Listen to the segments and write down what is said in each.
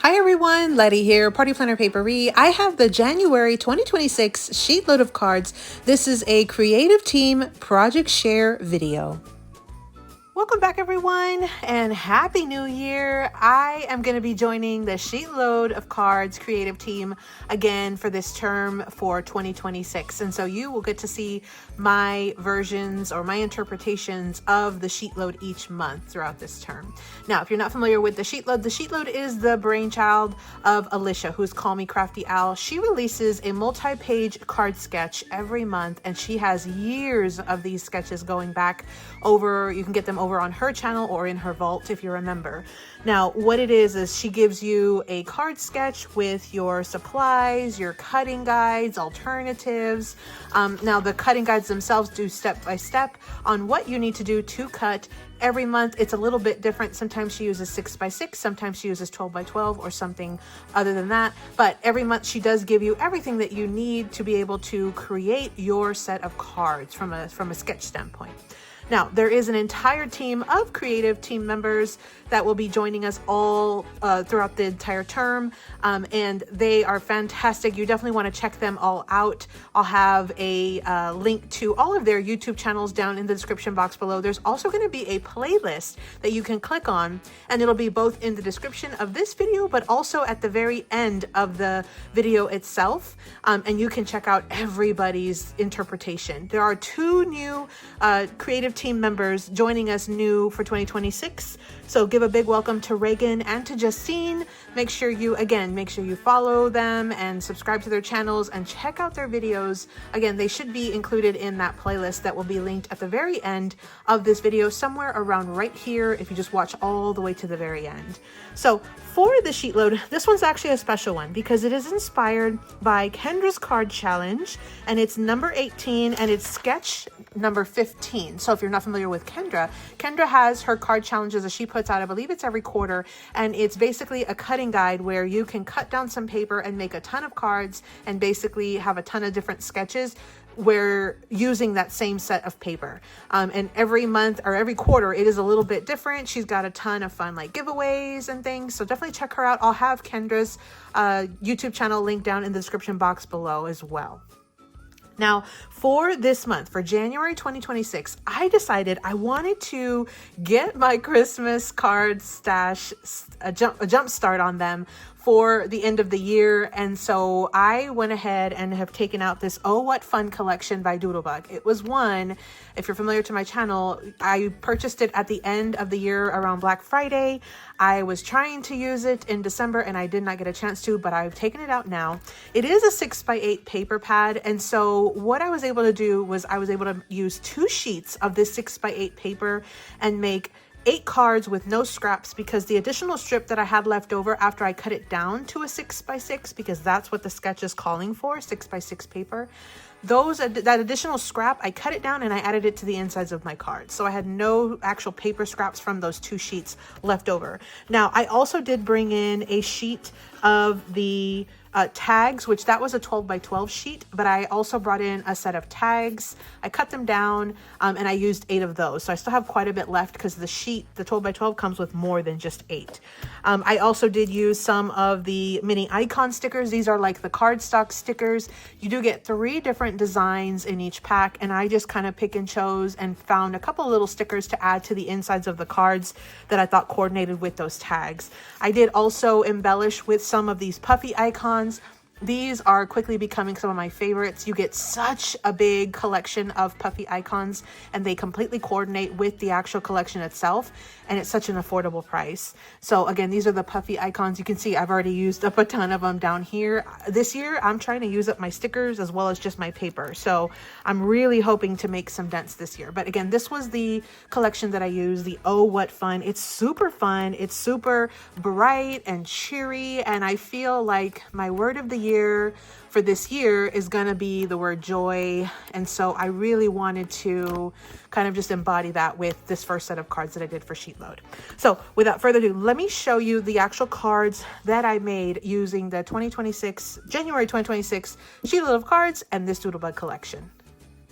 Hi everyone, Letty here, Party Planner Papery. I have the January 2026 sheet load of cards. This is a creative team project share video. Welcome back everyone and happy new year. I am going to be joining the sheet load of cards creative team again for this term for 2026. And so you will get to see my versions or my interpretations of the sheet load each month throughout this term. Now, if you're not familiar with the sheet load is the brainchild of Alicia, who's Call Me Crafty Owl. She releases a multi-page card sketch every month, and she has years of these sketches going back over. You can get them over on her channel or in her vault if you remember. Now, what it is she gives you a card sketch with your supplies, your cutting guides, alternatives. Now, the cutting guides themselves do step by step on what you need to do to cut. Every month it's a little bit different. Sometimes she uses 6x6, sometimes she uses 12x12 or something other than that. But every month she does give you everything that you need to be able to create your set of cards from a sketch standpoint. Now, there is an entire team of creative team members that will be joining us all throughout the entire term, and they are fantastic. You definitely want to check them all out. I'll have a link to all of their YouTube channels down in the description box below. There's also going to be a playlist that you can click on, and it'll be both in the description of this video, but also at the very end of the video itself, and you can check out everybody's interpretation. There are two new creative team members joining us new for 2026. So give a big welcome to Reagan and to Justine. Make sure you follow them and subscribe to their channels and check out their videos. Again, they should be included in that playlist that will be linked at the very end of this video, somewhere around right here if you just watch all the way to the very end. So for the sheet load, this one's actually a special one because it is inspired by Kendra's card challenge, and it's number 18 and it's sketch number 15. So if you're not familiar with Kendra has her card challenges that she puts out, I believe it's every quarter, and it's basically a cutting guide where you can cut down some paper and make a ton of cards and basically have a ton of different sketches where using that same set of paper. And every month or every quarter, it is a little bit different. She's got a ton of fun like giveaways and things. So definitely check her out. I'll have Kendra's YouTube channel linked down in the description box below as well. Now, for this month, for January 2026, I decided I wanted to get my Christmas card stash a jump start on them for the end of the year. And so I went ahead and have taken out this Oh What Fun collection by Doodlebug. It was one, if you're familiar to my channel, I purchased it at the end of the year around Black Friday. I was trying to use it in December and I did not get a chance to, but I've taken it out now. It is a 6x8 paper pad. And so what I was able to do was I was able to use 2 sheets of this 6x8 paper and make 8 cards with no scraps, because the additional strip that I had left over after I cut it down to a 6x6, because that's what the sketch is calling for, 6x6 paper. That additional scrap, I cut it down and I added it to the insides of my cards. So I had no actual paper scraps from those 2 sheets left over. Now, I also did bring in a sheet of the tags, which that was a 12x12 sheet, but I also brought in a set of tags. I cut them down and I used 8 of those. So I still have quite a bit left because the sheet, the 12x12 comes with more than just 8. I also did use some of the mini icon stickers. These are like the cardstock stickers. You do get 3 different designs in each pack, and I just kind of pick and chose and found a couple of little stickers to add to the insides of the cards that I thought coordinated with those tags. I did also embellish with some of these puffy icons. These are quickly becoming some of my favorites. You get such a big collection of puffy icons and they completely coordinate with the actual collection itself, and it's such an affordable price. So again, these are the puffy icons. You can see I've already used up a ton of them down here. This year, I'm trying to use up my stickers as well as just my paper. So I'm really hoping to make some dents this year. But again, this was the collection that I used, the Oh What Fun. It's super fun. It's super bright and cheery. And I feel like my word of the year for this year is going to be the word joy. And so I really wanted to kind of just embody that with this first set of cards that I did for SheetLoad. So without further ado, let me show you the actual cards that I made using the January 2026 SheetLoad of cards and this Doodlebug collection.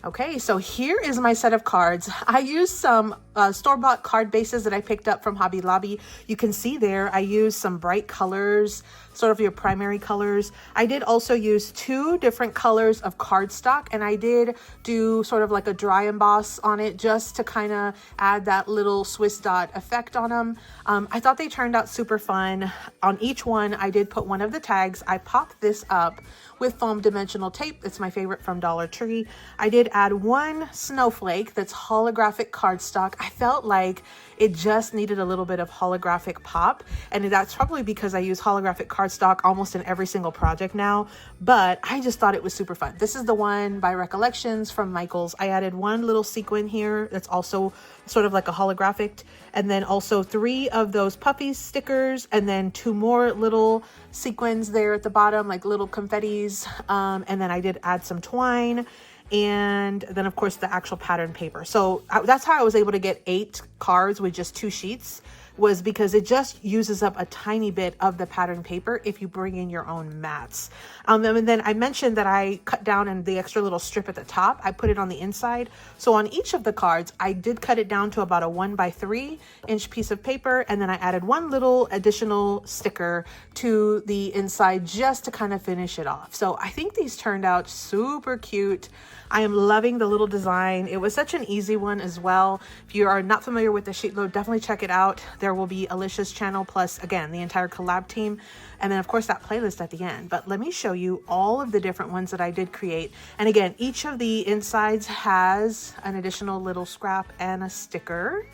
Okay, so here is my set of cards. I used some store-bought card bases that I picked up from Hobby Lobby. You can see there I used some bright colors, sort of your primary colors. I did also use 2 different colors of cardstock, and I did do sort of like a dry emboss on it just to kind of add that little Swiss dot effect on them. I thought they turned out super fun. On each one, I did put one of the tags. I popped this up with foam dimensional tape. It's my favorite from Dollar Tree. I did add 1 snowflake that's holographic cardstock. I felt like it just needed a little bit of holographic pop, and that's probably because I use holographic cardstock almost in every single project now, but I just thought it was super fun. This is the one by Recollections from Michaels. I added 1 little sequin here that's also sort of like a holographic, and then also 3 of those puffy stickers, and then 2 more little sequins there at the bottom, like little confettis, and then I did add some twine, and then of course the actual pattern paper. So that's how I was able to get 8 cards with just 2 sheets, was because it just uses up a tiny bit of the pattern paper if you bring in your own mats. And then I mentioned that I cut down and the extra little strip at the top, I put it on the inside. So on each of the cards, I did cut it down to about a 1x3 inch piece of paper. And then I added 1 little additional sticker to the inside just to kind of finish it off. So I think these turned out super cute. I am loving the little design. It was such an easy one as well. If you are not familiar with the SheetLoad, definitely check it out. There will be Alicia's channel, plus again, the entire collab team. And then of course that playlist at the end. But let me show you all of the different ones that I did create. And again, each of the insides has an additional little scrap and a sticker.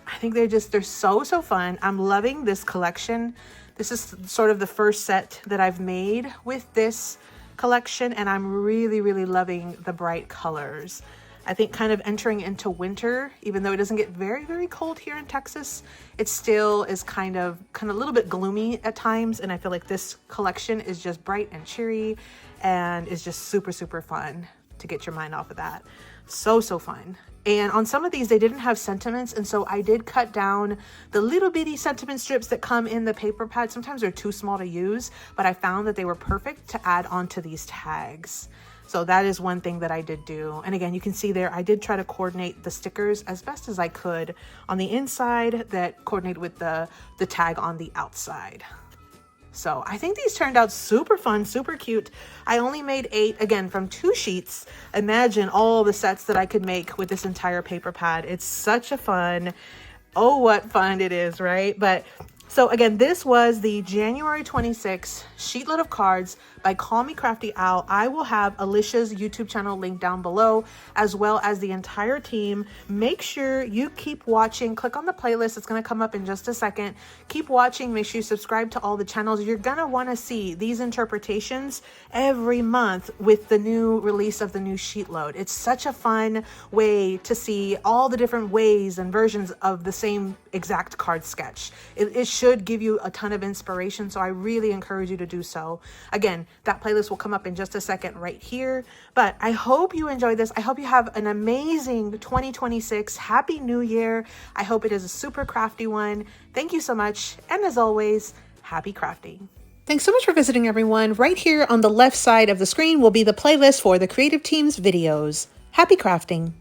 I think they're so fun. I'm loving this collection. This is sort of the first set that I've made with this collection, and I'm really loving the bright colors. I think kind of entering into winter, even though it doesn't get very cold here in Texas, it still is kind of a little bit gloomy at times, and I feel like this collection is just bright and cheery and is just super fun to get your mind off of that. So fun. And on some of these, they didn't have sentiments, and so I did cut down the little bitty sentiment strips that come in the paper pad. Sometimes they're too small to use, but I found that they were perfect to add onto these tags. So that is one thing that I did do. And again, you can see there, I did try to coordinate the stickers as best as I could on the inside that coordinated with the tag on the outside. So I think these turned out super fun, super cute. I only made 8, again, from 2 sheets. Imagine all the sets that I could make with this entire paper pad. It's such a fun, oh, what fun it is, right? But so again, this was the January 26th SheetLoad of cards by Call Me Crafty Owl. I will have Alicia's YouTube channel linked down below, as well as the entire team. Make sure you keep watching. Click on the playlist. It's going to come up in just a second. Keep watching. Make sure you subscribe to all the channels. You're going to want to see these interpretations every month with the new release of the new SheetLoad. It's such a fun way to see all the different ways and versions of the same exact card sketch. It should give you a ton of inspiration, so I really encourage you to do so. Again, that playlist will come up in just a second right here. But I hope you enjoyed this. I hope you have an amazing 2026. Happy New Year. I hope it is a super crafty one. Thank you so much. And as always, happy crafting. Thanks so much for visiting, everyone. Right here on the left side of the screen will be the playlist for the creative team's videos. Happy crafting.